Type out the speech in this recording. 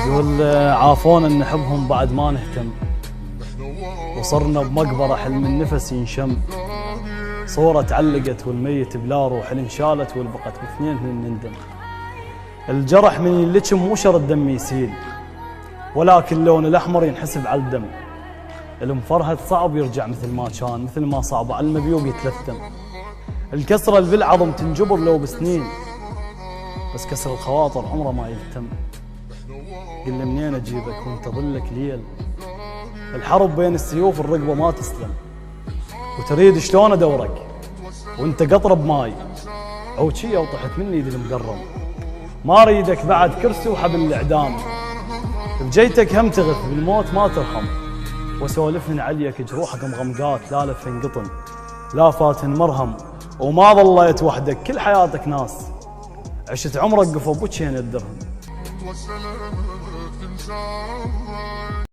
يقول عافونا نحبهم بعد ما نهتم، وصرنا بمقبرة حلم النفس ينشم. صورة تعلقت والميت بلا روح، انشالت والبقت باثنين نندم. الجرح من يلجم مو شرط دم يسيل، ولكن اللون الأحمر ينحسب على الدم. المفرهد صعب يرجع مثل ما كان، مثل ما صعب على المبيوق يتلثم. الكسرة اللي بالعظم تنجبر لو بسنين، بس كسر الخواطر عمره ما يهتم. قل لي منين أجيبك وانت ظلك ليل؟ الحرب بين السيوف الرقبة ما تسلم، وتريد شلون أدورك وانت قطرة بماي. عوشية وطحت مني يدي المقرم، ما اريدك بعد كرسي وحبل الإعدام. بجيتك هم تغث بالموت ما ترحم، وسولفن عليك جروحك مغمقات. لا لف انقطن لا فاتن مرهم، وما ظليت وحدك كل حياتك ناس. عشت عمرك قفوا بوجهين الدرهم.